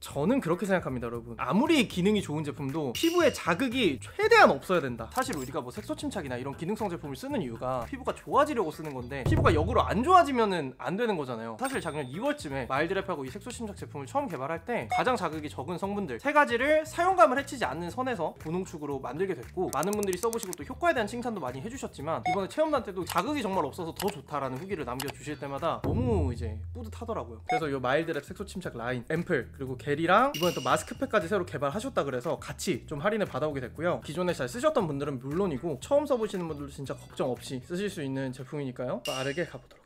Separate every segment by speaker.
Speaker 1: 저는 그렇게 생각합니다, 여러분. 아무리 기능이 좋은 제품도 피부에 자극이 최대한 없어야 된다. 사실 우리가 뭐 색소 침착이나 이런 기능성 제품을 쓰는 이유가 피부가 좋아지려고 쓰는 건데, 피부가 역으로 안 좋아지면은 안 되는 거잖아요. 사실 작년 2월쯤에 마일드랩하고 이 색소 침착 제품을 처음 개발할 때 가장 자극이 적은 성분들 3가지를 사용감을 해치지 않는 선에서 분홍축으로 만들게 됐고, 많은 분들이 써보시고 또 효과에 대한 칭찬도 많이 해주셨지만, 이번에 체험단 때도 자극이 정말 없어서 더 좋다라는 후기를 남겨주실 때마다 너무 이제 뿌듯하더라고요. 그래서 이 마일드랩 색소 침착 라인, 앰플, 그리고 겔이랑 이번에 또 마스크팩까지 새로 개발하셨다 그래서 같이 좀 할인을 받아오게 됐고요. 기존에 잘 쓰셨던 분들은 물론이고 처음 써보시는 분들도 진짜 걱정 없이 쓰실 수 있는 제품이니까요. 빠르게 가보도록.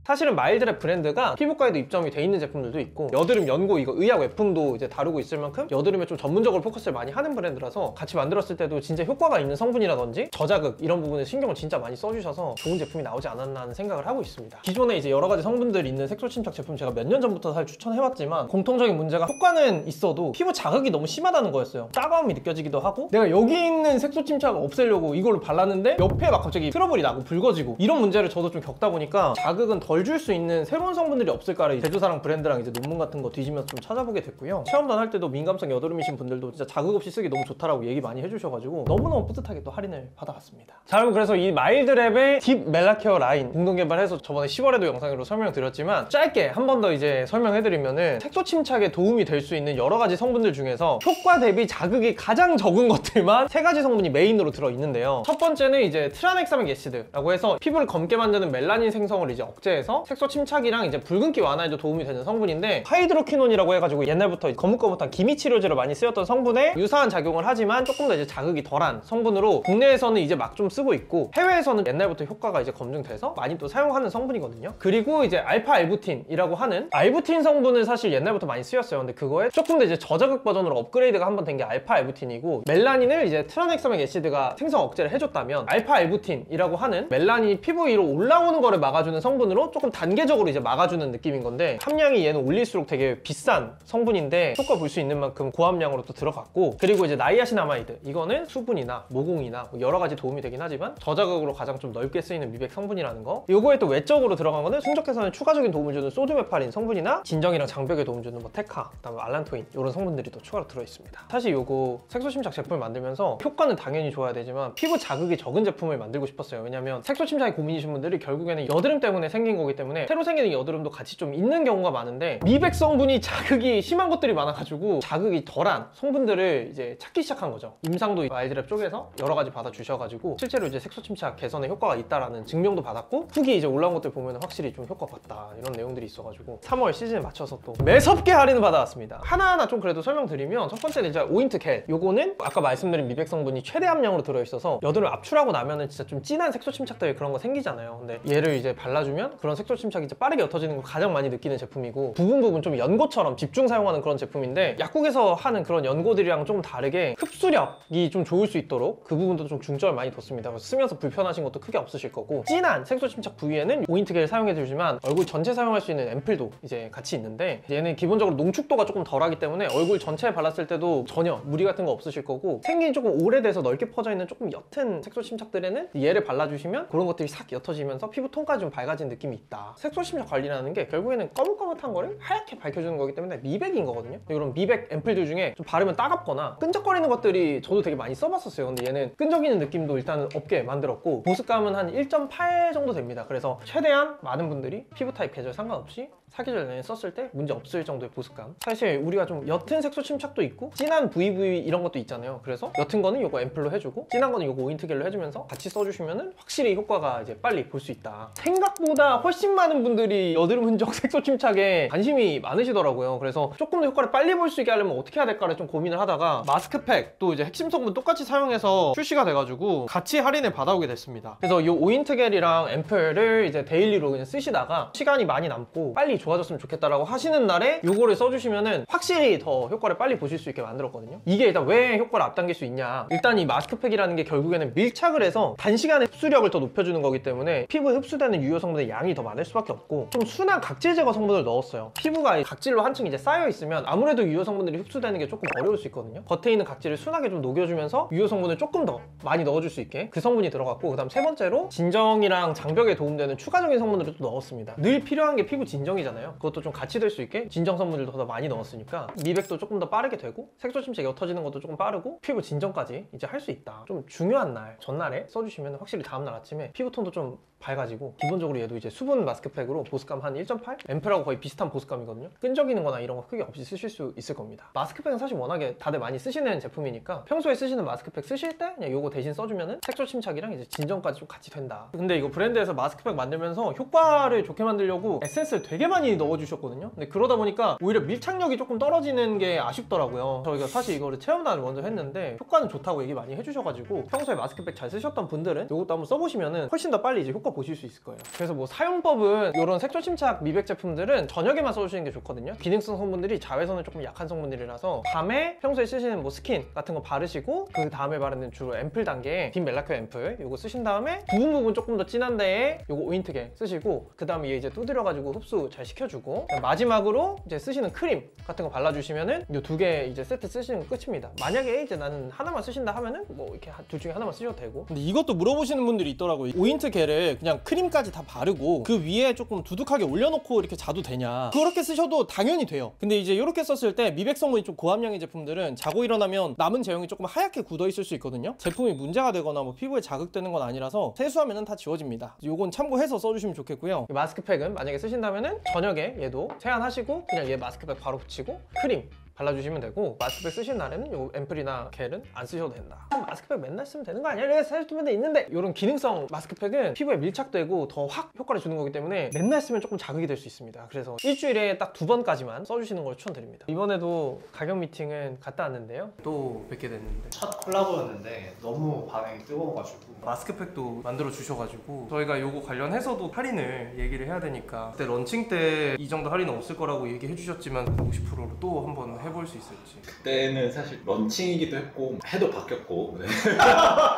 Speaker 1: 사실은 마일드랩 브랜드가 피부과에도 입점이 돼 있는 제품들도 있고, 여드름 연고 이거 의약 외품도 이제 다루고 있을 만큼 여드름에 좀 전문적으로 포커스를 많이 하는 브랜드라서 같이 만들었을 때도 진짜 효과가 있는 성분이라든지 저자극 이런 부분에 신경을 진짜 많이 써주셔서 좋은 제품이 나오지 않았나 하는 생각을 하고 있습니다. 기존에 이제 여러 가지 성분들이 있는 색소 침착 제품 제가 몇 년 전부터 사실 추천해왔지만, 공통적인 문제가 효과는 있어도 피부 자극이 너무 심하다는 거였어요. 따가움이 느껴지기도 하고, 내가 여기 있는 색소 침착을 없애려고 이걸로 발랐는데 옆에 막 갑자기 트러블이 나고 붉어지고, 이런 문제를 저도 좀 겪다 보니까 자극은 덜 줄 수 있는 새로운 성분들이 없을까를 제조사랑 브랜드랑 이제 논문 같은 거 뒤지면서 좀 찾아보게 됐고요. 체험단 할 때도 민감성 여드름이신 분들도 진짜 자극 없이 쓰기 너무 좋다라고 얘기 많이 해주셔가지고 너무너무 뿌듯하게 또 할인을 받아갔습니다. 자, 여러분, 그래서 이 마일드랩의 딥 멜라케어 라인 공동 개발해서 저번에 10월에도 영상으로 설명드렸지만, 짧게 한 번 더 이제 설명해드리면은, 색소 침착에 도움이 될 수 있는 여러 가지 성분들 중에서 효과 대비 자극이 가장 적은 것들만 3가지 성분이 메인으로 들어있는데요. 첫 번째는 이제 트라넥사믹 애시드라고 해서 피부를 검게 만드는 멜라닌 생성을 이제 억제해서 색소 침착이랑 이제 붉은기 완화에도 도움이 되는 성분인데, 하이드로퀴논이라고 해가지고 옛날부터 거뭇거뭇한 기미 치료제로 많이 쓰였던 성분에 유사한 작용을 하지만 조금 더 이제 자극이 덜한 성분으로 국내에서는 이제 막 좀 쓰고 있고, 해외에서는 옛날부터 효과가 이제 검증돼서 많이 또 사용하는 성분이거든요. 그리고 이제 알파 알부틴이라고 하는 알부틴 성분은 사실 옛날부터 많이 쓰였어요. 근데 그거에 조금 더 이제 저자극 버전으로 업그레이드가 한 번 된 게 알파 알부틴이고, 멜라닌을 이제 트라넥사믹 애시드가 생성 억제를 해줬다면, 알파 알부틴이라고 하는 멜라닌이 피부 위로 올라오는 거를 막아주는 성분으로 조금 단계적으로 이제 막아주는 느낌인 건데, 함량이 얘는 올릴수록 되게 비싼 성분인데 효과 볼 수 있는 만큼 고함량으로 또 들어갔고, 그리고 이제 나이아신아마이드, 이거는 수분이나 모공이나 뭐 여러 가지 도움이 되긴 하지만 저자극으로 가장 좀 넓게 쓰이는 미백 성분이라는 거. 요거에 또 외적으로 들어간 거는 순적 개선에 추가적인 도움을 주는 소듐헤파린 성분이나 진정이랑 장벽에 도움 주는 뭐 테카, 그다음에 알란토인, 이런 성분들이 또 추가로 들어있습니다. 사실 요거 색소 침착 제품을 만들면서 효과는 당연히 좋아야 되지만 피부 자극이 적은 제품을 만들고 싶었어요. 왜냐면 색소 침착에 고민이신 분들이 결국에는 여드름 때문에 생긴 거기 때문에 새로 생기는 여드름도 같이 좀 있는 경우가 많은데, 미백 성분이 자극이 심한 것들이 많아가지고 자극이 덜한 성분들을 이제 찾기 시작한 거죠. 임상도 마일드랩 쪽에서 여러 가지 받아주셔가지고 실제로 이제 색소 침착 개선에 효과가 있다라는 증명도 받았고, 후기 이제 올라온 것들 보면 확실히 좀 효과 봤다 이런 내용들이 있어가지고 3월 시즌에 맞춰서 또 매섭게 할인을 받아왔습니다. 하나하나 좀 그래도 설명드리면, 첫 번째는 이제 오인트 겔. 요거는 아까 말씀드린 미백 성분이 최대 함량으로 들어있어서 여드름 압출하고 나면은 진짜 좀 진한 색소 침착들이 그런 거 생기잖아요. 근데 얘를 이제 발라주면 그런 색소 침착이 이제 빠르게 옅어지는 걸 가장 많이 느끼는 제품이고, 부분 좀 연고처럼 집중 사용하는 그런 제품인데, 약국에서 하는 그런 연고들이랑 좀 다르게 흡수력이 좀 좋을 수 있도록 그 부분도 좀 중점을 많이 뒀습니다. 그래서 쓰면서 불편하신 것도 크게 없으실 거고, 진한 색소 침착 부위에는 오인트 겔 사용해주지만 얼굴 전체 사용할 수 있는 앰플도 이제 같이 있는데, 얘는 기본적으로 농축도가 조금 덜하기 때문에 얼굴 전체에 발랐을 때도 전혀 무리 같은 거 없으실 거고, 생긴 조금 오래돼서 넓게 퍼져 있는 조금 옅은 색소 침착들에는 얘를 발라주시면 그런 것들이 싹 옅어지면서 피부 톤까지 좀 밝아진 느낌이 있다. 색소 침착 관리라는 게 결국에는 거뭇거뭇한 거를 하얗게 밝혀주는 거기 때문에 미백인 거거든요. 이런 미백 앰플들 중에 좀 바르면 따갑거나 끈적거리는 것들이 저도 되게 많이 써봤었어요. 근데 얘는 끈적이는 느낌도 일단은 없게 만들었고, 보습감은 한 1.8 정도 됩니다. 그래서 최대한 많은 분들이 피부 타입 계절 상관없이 사계절 내내 썼을 때 문제 없을 정도의 보습감. 사실 우리가 좀 옅은 색소 침착도 있고 진한 VV 이런 것도 있잖아요. 그래서 옅은 거는 요거 앰플로 해주고 진한 거는 요거 오인트 겔로 해주면서 같이 써주시면은 확실히 효과가 이제 빨리 볼 수 있다. 생각보다 훨씬 많은 분들이 여드름 흔적 색소 침착에 관심이 많으시더라고요. 그래서 조금 더 효과를 빨리 볼 수 있게 하려면 어떻게 해야 될까를 좀 고민을 하다가 마스크팩 또 이제 핵심 성분 똑같이 사용해서 출시가 돼가지고 같이 할인을 받아오게 됐습니다. 그래서 이 오인트 겔이랑 앰플을 이제 데일리로 그냥 쓰시다가 시간이 많이 남고 빨리 좋아졌으면 좋겠다라고 하시는 날에 요거를 써주시면은 확실히 더 효과를 빨리 보실 수 있게 만들었거든요. 이게 일단 왜 효과를 앞당길 수 있냐, 일단 이 마스크팩이라는 게 결국에는 밀착을 해서 단시간에 흡수력을 더 높여주는 거기 때문에 피부에 흡수되는 유효 성분의 양이 더 많을 수밖에 없고, 좀 순한 각질 제거 성분을 넣었어요. 피부가 각질로 한층 이제 쌓여 있으면 아무래도 유효 성분들이 흡수되는 게 조금 어려울 수 있거든요. 겉에 있는 각질을 순하게 좀 녹여주면서 유효 성분을 조금 더 많이 넣어줄 수 있게 그 성분이 들어갔고, 그 다음 세 번째로 진정이랑 장벽에 도움되는 추가적인 성분들을 또 넣었습니다. 늘 필요한 게 피부 진정이잖아요. 성분이잖아요. 그것도 좀 같이 될 수 있게 진정 성분들도 더 많이 넣었으니까 미백도 조금 더 빠르게 되고 색소 침착이 옅어지는 것도 조금 빠르고 피부 진정까지 이제 할 수 있다. 좀 중요한 날 전날에 써주시면 확실히 다음날 아침에 피부톤도 좀 밝아지고, 기본적으로 얘도 이제 수분 마스크팩으로 보습감 한 1.8? 앰플하고 거의 비슷한 보습감이거든요. 끈적이는 거나 이런 거 크게 없이 쓰실 수 있을 겁니다. 마스크팩은 사실 워낙에 다들 많이 쓰시는 제품이니까 평소에 쓰시는 마스크팩 쓰실 때 그냥 요거 대신 써주면은 색소 침착이랑 이제 진정까지 좀 같이 된다. 근데 이거 브랜드에서 마스크팩 만들면서 효과를 좋게 만들려고 에센스를 되게 많이 넣어주셨거든요. 근데 그러다 보니까 오히려 밀착력이 조금 떨어지는 게 아쉽더라고요. 저희가 사실 이거를 체험단을 먼저 했는데 효과는 좋다고 얘기 많이 해주셔가지고 평소에 마스크팩 잘 쓰셨던 분들은 이것도 한번 써보시면은 훨씬 더 빨리 이제 효과 보실 수 있을 거예요. 그래서 뭐 사용법은 이런 색소 침착 미백 제품들은 저녁에만 써주시는 게 좋거든요. 기능성 성분들이 자외선에 조금 약한 성분들이라서 밤에 평소에 쓰시는 뭐 스킨 같은 거 바르시고 그 다음에 바르는 주로 앰플 단계 빈 멜라큐 앰플 요거 쓰신 다음에 부분 조금 더 진한 데에 요거 오인트게 쓰시고 그 다음에 얘 이제 두드려가지고 흡수 잘 시켜주고 마지막으로 이제 쓰시는 크림 같은 거 발라주시면은 요 두 개 이제 세트 쓰시는 거 끝입니다. 만약에 이제 나는 하나만 쓰신다 하면은 뭐 이렇게 둘 중에 하나만 쓰셔도 되고. 근데 이것도 물어보시는 분들이 있더라고요. 오인트 겔을 그냥 크림까지 다 바르고 그 위에 조금 두둑하게 올려놓고 이렇게 자도 되냐. 그렇게 쓰셔도 당연히 돼요. 근데 이제 이렇게 썼을 때 미백 성분이 좀 고함량의 제품들은 자고 일어나면 남은 제형이 조금 하얗게 굳어 있을 수 있거든요. 제품이 문제가 되거나 뭐 피부에 자극되는 건 아니라서 세수하면은 다 지워집니다. 요건 참고해서 써주시면 좋겠고요. 마스크팩은 만약에 쓰신다면은 저녁에 얘도 세안하시고 그냥 얘 마스크팩 바로 붙이고 크림 발라주시면 되고, 마스크팩 쓰시는 날에는 요 앰플이나 겔은 안 쓰셔도 된다. 마스크팩 맨날 쓰면 되는 거 아니야? 내가 사실 맨날 있는데, 이런 기능성 마스크팩은 피부에 밀착되고 더 확 효과를 주는 거기 때문에 맨날 쓰면 조금 자극이 될 수 있습니다. 그래서 일주일에 딱 2번까지만 써주시는 걸 추천드립니다. 이번에도 가격 미팅은 갔다 왔는데요, 또 뵙게 됐는데
Speaker 2: 첫 콜라보였는데 너무 반응이 뜨거워가지고
Speaker 1: 마스크팩도 만들어 주셔가지고 저희가 요거 관련해서도 할인을 얘기를 해야 되니까, 그때 런칭 때 이 정도 할인은 없을 거라고 얘기해 주셨지만 50%로 또 한번 해볼 수 있을지.
Speaker 3: 그때는 사실 런칭이기도 했고 해도 바뀌었고. 네.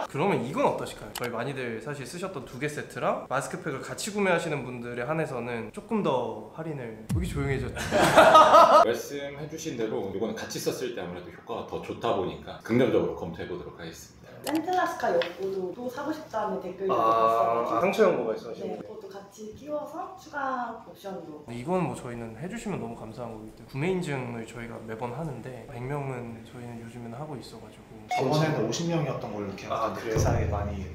Speaker 1: 그러면 이건 어떠실까요? 저희 많이들 사실 쓰셨던 2개 세트랑 마스크팩을 같이 구매하시는 분들에 한해서는 조금 더 할인을. 여기 조용해졌죠.
Speaker 3: 말씀해주신 대로 이거는 같이 썼을 때 아무래도 효과가 더 좋다 보니까 긍정적으로 검토해보도록 하겠습니다.
Speaker 4: 샌틀라스카 욕구도 또 사고 싶다는 댓글이 봤어가지고
Speaker 1: 상처 연고가 있어가지고.
Speaker 4: 네, 그것도 같이 끼워서 추가 옵션으로.
Speaker 1: 이건 뭐 저희는 해주시면 너무 감사한 거기 때문에 구매 인증을 저희가 매번 하는데 100명은 저희는 요즘에는 하고 있어가지고.
Speaker 2: 저번에는 50명이었던 걸로 기억하는데
Speaker 1: 그래요?
Speaker 2: 세상에 많이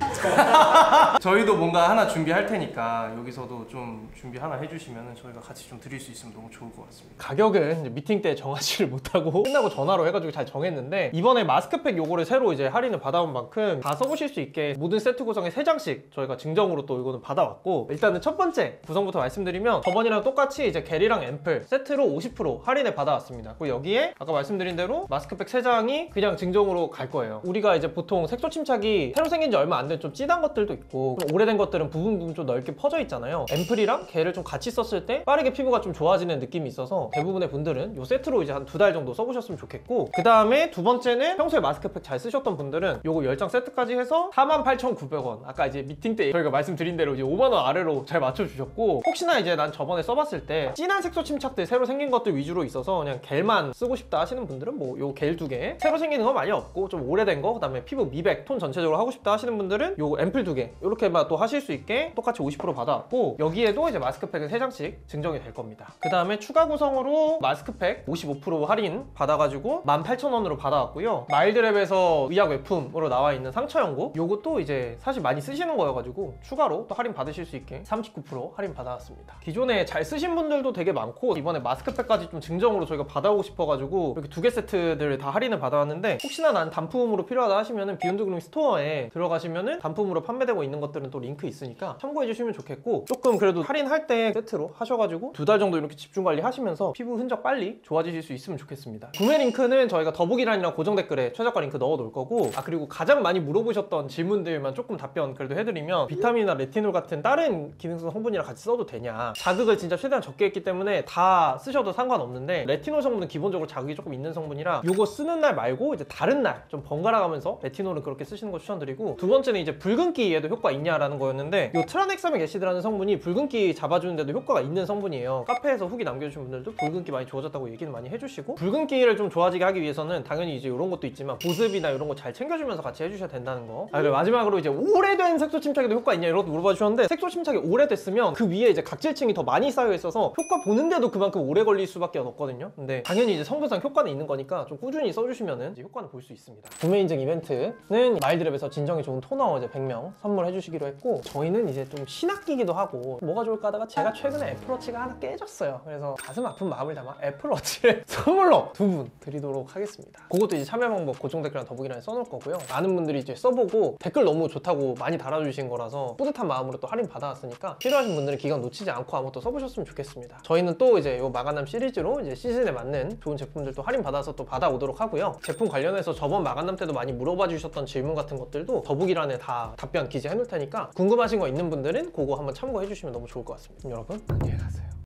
Speaker 1: 저희도 뭔가 하나 준비할 테니까 여기서도 좀 준비 하나 해주시면 저희가 같이 좀 드릴 수 있으면 너무 좋을 것 같습니다. 가격은 이제 미팅 때 정하지를 못하고 끝나고 전화로 해가지고 잘 정했는데, 이번에 마스크팩 요거를 새로 이제 할인을 받아온 만큼 다 써보실 수 있게 모든 세트 구성에 3장씩 저희가 증정으로 또 이거는 받아왔고, 일단은 첫 번째 구성부터 말씀드리면 저번이랑 똑같이 이제 겔이랑 앰플 세트로 50% 할인을 받아왔습니다. 그리고 여기에 아까 말씀드린 대로 마스크팩 3장이 그냥 증정으로 갈 거예요. 우리가 이제 보통 색소 침착이 새로 생긴 지 얼마 안 된 좀 진한 것들도 있고 좀 오래된 것들은 부분 좀 넓게 퍼져 있잖아요. 앰플이랑 겔을 좀 같이 썼을 때 빠르게 피부가 좀 좋아지는 느낌이 있어서 대부분의 분들은 이 세트로 이제 한 2달 정도 써보셨으면 좋겠고, 그 다음에 두 번째는 평소에 마스크팩 잘 쓰셨던 분들은 요거 10장 세트까지 해서 48,900원. 아까 이제 미팅 때 저희가 말씀드린 대로 이제 5만원 아래로 잘 맞춰주셨고, 혹시나 이제 난 저번에 써봤을 때 진한 색소 침착들 새로 생긴 것들 위주로 있어서 그냥 겔만 쓰고 싶다 하시는 분들은 뭐 요 겔 2개, 새로 생기는 건 많이 없고 좀 오래된 거, 그 다음에 피부 미백 톤 전체적으로 하고 싶다 하시는 분들은 요 앰플 2개 이렇게만 또 하실 수 있게 똑같이 50% 받아왔고, 여기에도 이제 마스크팩은 3장씩 증정이 될 겁니다. 그 다음에 추가 구성으로 마스크팩 55% 할인 받아가지고 18,000원으로 받아왔고요. 마일드랩에서 의약 외품으로 나와 있는 상처 연고, 요것도 이제 사실 많이 쓰시는 거여가지고 추가로 또 할인 받으실 수 있게 39% 할인 받아왔습니다. 기존에 잘 쓰신 분들도 되게 많고 이번에 마스크팩까지 좀 증정으로 저희가 받아오고 싶어가지고 이렇게 2개 세트들 다 할인을 받아왔는데, 혹시나 난 단품으로 필요하다 하시면은 비욘드 그루밍 스토어에 들어가시면은 단품으로 판매되고 있는 것들은 또 링크 있으니까 참고해 주시면 좋겠고, 조금 그래도 할인할 때 세트로 하셔가지고 2달 정도 이렇게 집중 관리 하시면서 피부 흔적 빨리 좋아지실 수 있으면 좋겠습니다. 구매 링크는 저희가 더보기란이랑 고정 댓글에 최저가 링크 넣어 놓을 거고, 그리고 가장 많이 물어보셨던 질문들만 조금 답변 그래도 해드리면, 비타민이나 레티놀 같은 다른 기능성 성분이랑 같이 써도 되냐, 자극을 진짜 최대한 적게 했기 때문에 다 쓰셔도 상관없는데, 레티놀 성분은 기본적으로 자극이 조금 있는 성분이라 요거 쓰는 날 말고 이제 다른 날 좀 번갈아 가면서 레티놀은 그렇게 쓰시는 거 추천드리고, 두 번째는 이제 붉은기에도 효과 있냐라는 거였는데, 요 트라넥사믹 애시드라는 성분이 붉은기 잡아주는데도 효과가 있는 성분이에요. 카페에서 후기 남겨주신 분들도 붉은기 많이 좋아졌다고 얘기는 많이 해주시고, 붉은기를 좀 좋아지게 하기 위해서는 당연히 이제 이런 것도 있지만 보습이나 이런 거 잘 챙겨주면서 같이 해주셔야 된다는 거. 그리고 마지막으로 이제 오래된 색소 침착에도 효과 있냐 이런 것도 물어봐 주셨는데, 색소 침착이 오래됐으면 그 위에 이제 각질층이 더 많이 쌓여 있어서 효과 보는데도 그만큼 오래 걸릴 수밖에 없거든요. 근데 당연히 이제 성분상 효과는 있는 거니까 좀 꾸준히 써주시면은 이제 효과는 볼 수 있습니다. 구매 인증 이벤트는 마일드랩에서 진정이 좋은 토너 이제 100명 선물해 주시기로 했고, 저희는 이제 좀 신학기기도 하고 뭐가 좋을까 하다가 제가 최근에 애플워치가 하나 깨졌어요. 그래서 가슴 아픈 마음을 담아 애플워치를 선물로 2분 드리도록 하겠습니다. 그것도 이제 참여 방법 고정 댓글이랑 더보기란에 써놓을 거고요. 많은 분들이 이제 써보고 댓글 너무 좋다고 많이 달아주신 거라서 뿌듯한 마음으로 또 할인 받아왔으니까 필요하신 분들은 기간 놓치지 않고 한번 또 써보셨으면 좋겠습니다. 저희는 또 이제 요 마가남 시리즈로 이제 시즌에 맞는 좋은 제품들 또 할인 받아서 또 받아오도록 하고요. 제품 관련해서 저번 마가남 때도 많이 물어봐 주셨던 질문 같은 것들도 더보기란에 다 답변 기재해 놓을 테니까 궁금하신 거 있는 분들은 그거 한번 참고해 주시면 너무 좋을 것 같습니다. 여러분 안녕히 가세요.